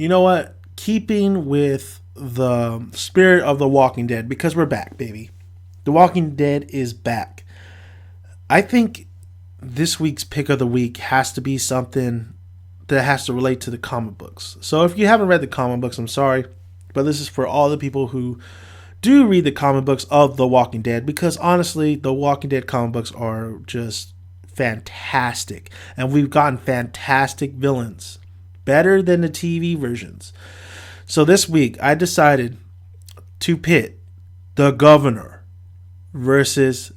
You know what? Keeping with the spirit of The Walking Dead, because we're back, baby. The Walking Dead is back. I think this week's pick of the week has to be something that has to relate to the comic books. So if you haven't read the comic books, I'm sorry, but this is for all the people who do read the comic books of The Walking Dead, because honestly, The Walking Dead comic books are just fantastic. And we've gotten fantastic villains, better than the TV versions. So this week, I decided to pit the Governor versus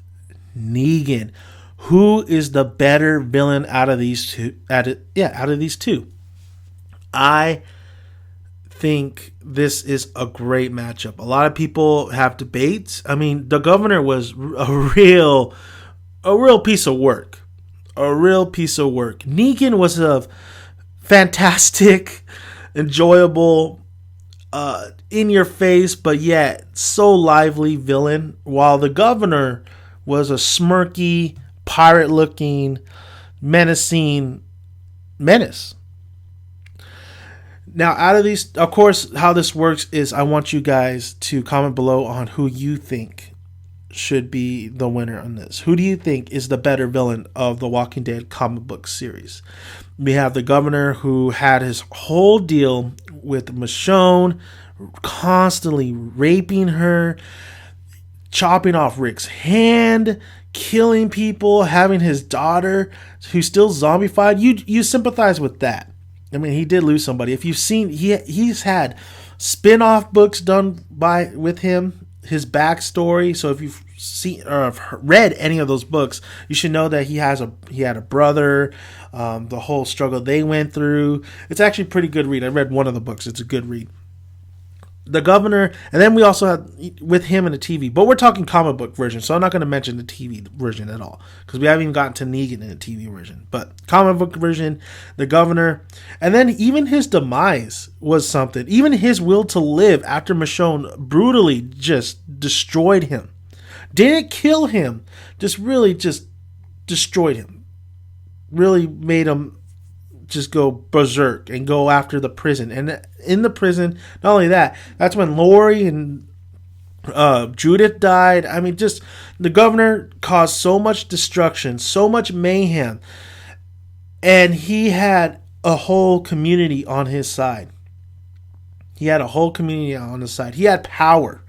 Negan. Who is the better villain out of these two? Out of these two, I think this is a great matchup. A lot of people have debates. I mean, the Governor was a real piece of work. A real piece of work. Negan was a fantastic, enjoyable, in your face, but yet so lively villain, while the Governor was a smirky, pirate looking, menacing menace. Now, out of these, of course, how this works is I want you guys to comment below on who you think should be the winner on this. Who do you think is the better villain of the Walking Dead comic book series? We have the Governor, who had his whole deal with Michonne, constantly raping her, chopping off Rick's hand, killing people, having his daughter who's still zombified. You sympathize with that. I mean, he did lose somebody. If you've seen, he's had spin-off books done with him, his backstory. So if you've seen or have read any of those books, you should know that he had a brother, the whole struggle they went through. It's actually a pretty good read. I read one of the books. It's a good read. The Governor, and then we also had with him in the TV, but we're talking comic book version, so I'm not going to mention the TV version at all, because we haven't even gotten to Negan in the TV version. But comic book version, the Governor, and then even his demise was something. Even his will to live after Michonne brutally just destroyed him. Didn't kill him, just destroyed him. Really made him just go berserk and go after the prison. And in the prison, not only that, that's when Lori and Judith died. I mean, just the Governor caused so much destruction, so much mayhem, and he had a whole community on his side. He had power.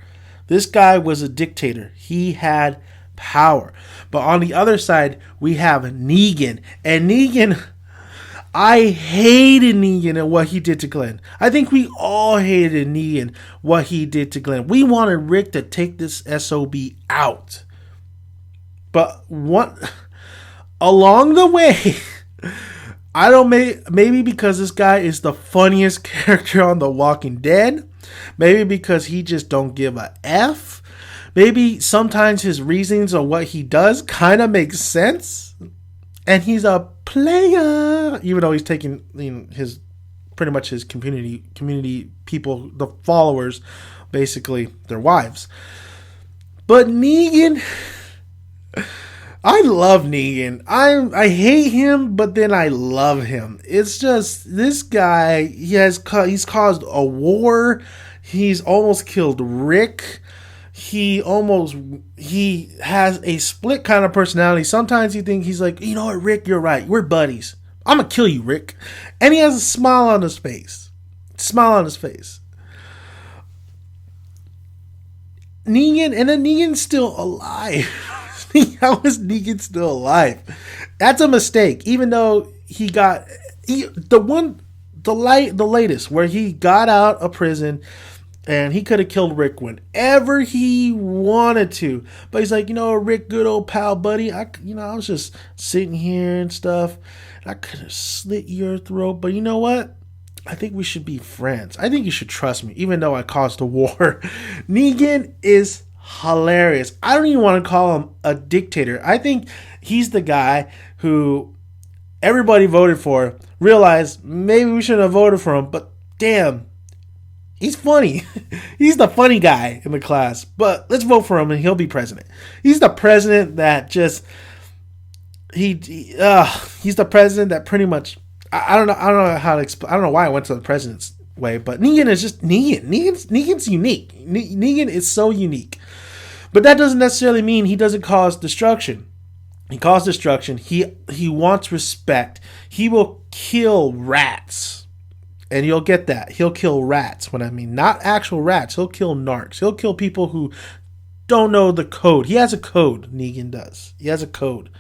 This guy was a dictator. He had power. But on the other side, we have Negan. And Negan, I hated Negan and what he did to Glenn. I think we all hated Negan, what he did to Glenn. We wanted Rick to take this SOB out. But along the way, I don't maybe because this guy is the funniest character on The Walking Dead. Maybe because he just don't give a F. Maybe sometimes his reasons or what he does kind of makes sense. And he's a player, even though he's taking his pretty much his community people, the followers, basically their wives. But Negan, I love Negan. I hate him, but then I love him. It's just this guy. He's caused a war. He's almost killed Rick. He has a split kind of personality. Sometimes you think he's like, you know what, Rick, you're right. We're buddies. I'm going to kill you, Rick. And he has a smile on his face. Negan's still alive. How is Negan still alive? That's a mistake. Even though the latest where he got out of prison, and he could have killed Rick whenever he wanted to. But he's like, Rick, good old pal, buddy. I was just sitting here and stuff. And I could have slit your throat. But you know what? I think we should be friends. I think you should trust me, even though I caused a war. Negan is hilarious. I don't even want to call him a dictator. I think he's the guy who everybody voted for, realized maybe we shouldn't have voted for him. But damn, he's funny. He's the funny guy in the class. But let's vote for him and he'll be president. He's the president that just he's the president that pretty much I don't know how to explain. I don't know why I went to the presidents way. But Negan is just Negan. Negan's unique. Negan is so unique. But that doesn't necessarily mean he doesn't cause destruction. He caused destruction. He wants respect. He will kill rats. And you'll get that. He'll kill rats. When I mean not actual rats. He'll kill narcs. He'll kill people who don't know the code. He has a code. Negan does. He has a code.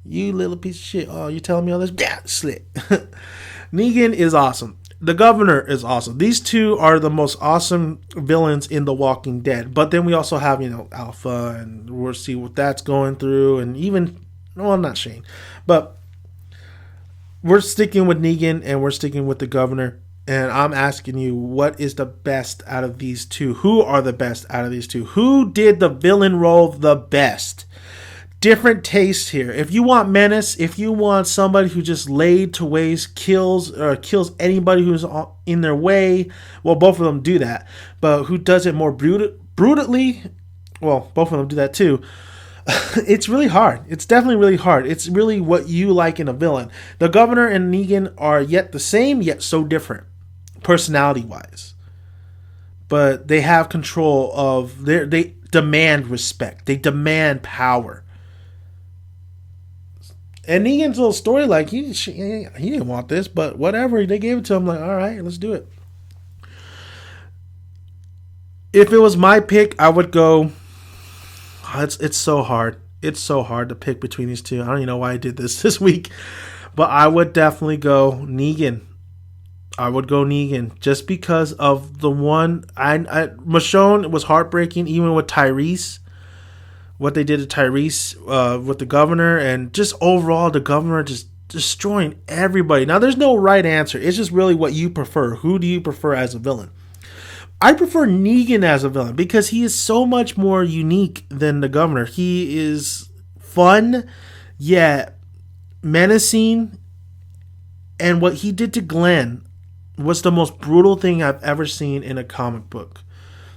You little piece of shit. Oh, you telling me all this? Yeah, slit. Negan is awesome. The governor is awesome. These two are the most awesome villains in The Walking Dead. But then we also have, Alpha, and we'll see what that's going through. And even, well, not Shane. But we're sticking with Negan and we're sticking with the governor. And I'm asking you, what is the best out of these two? Who are the best out of these two? Who did the villain role the best? Different tastes here. If you want menace, if you want somebody who just laid to waste, kills anybody who's in their way, well, both of them do that. But who does it more brutally? Well, both of them do that too. It's really hard. It's definitely really hard. It's really what you like in a villain. The governor and Negan are yet the same, yet so different, personality-wise. But they have control of they demand respect. They demand power. And Negan's little story, like, he didn't want this, but whatever. They gave it to him, like, all right, let's do it. If it was my pick, I would go, it's so hard. It's so hard to pick between these two. I don't even know why I did this week. But I would definitely go Negan. I would go Negan just because of the one. Michonne was heartbreaking, even with Tyrese. What they did to Tyrese with the governor, and just overall the governor just destroying everybody. Now, there's no right answer. It's just really what you prefer. Who do you prefer as a villain? I prefer Negan as a villain because he is so much more unique than the governor. He is fun, yet menacing, and what he did to Glenn was the most brutal thing I've ever seen in a comic book.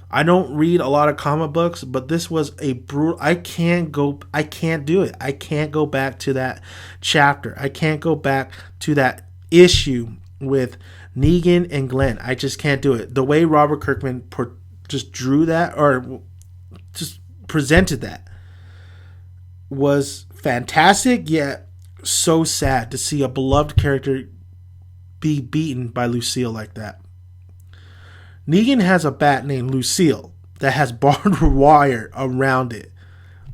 I don't read a lot of comic books, but this was a brutal. I can't do it. I can't go back to that chapter. I can't go back to that issue with Negan and Glenn. I just can't do it. The way Robert Kirkman just drew that, or just presented that, was fantastic, yet so sad to see a beloved character be beaten by Lucille like that. Negan has a bat named Lucille that has barbed wire around it.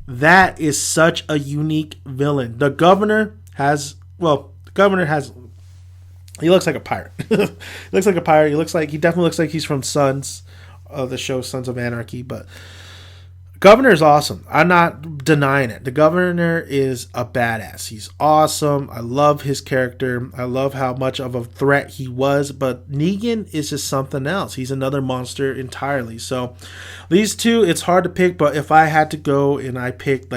That is such a unique villain. The governor has, he looks like a pirate. He definitely looks like he's from Sons, the show Sons of Anarchy, but Governor is awesome. I'm not denying it. The Governor is a badass. He's awesome. I love his character. I love how much of a threat he was. But Negan is just something else. He's another monster entirely. So these two, it's hard to pick. But if I had to go and I picked,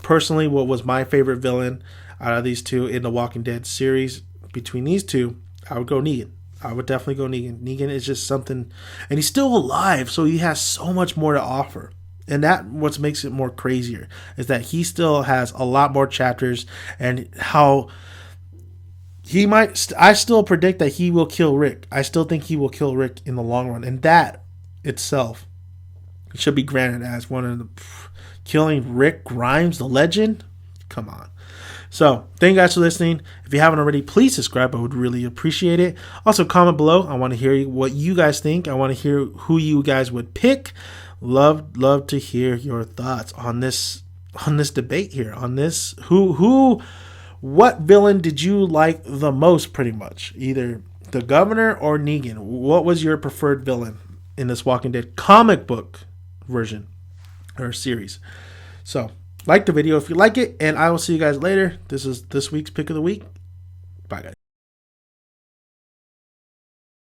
personally, what was my favorite villain out of these two in the Walking Dead series, between these two, I would go Negan. I would definitely go Negan. Negan is just something, and he's still alive, so he has so much more to offer. And that what makes it more crazier is that he still has a lot more chapters, and how he might. I still predict that he will kill Rick. I still think he will kill Rick in the long run, and that itself should be granted as one of the killing Rick Grimes, the legend. Come on. So, thank you guys for listening. If you haven't already, please subscribe. I would really appreciate it. Also, comment below. I want to hear what you guys think. I want to hear who you guys would pick. Love to hear your thoughts on this debate here. On this, what villain did you like the most? Pretty much, either the Governor or Negan. What was your preferred villain in this Walking Dead comic book version or series? So, like the video if you like it, and I will see you guys later. This is this week's pick of the week.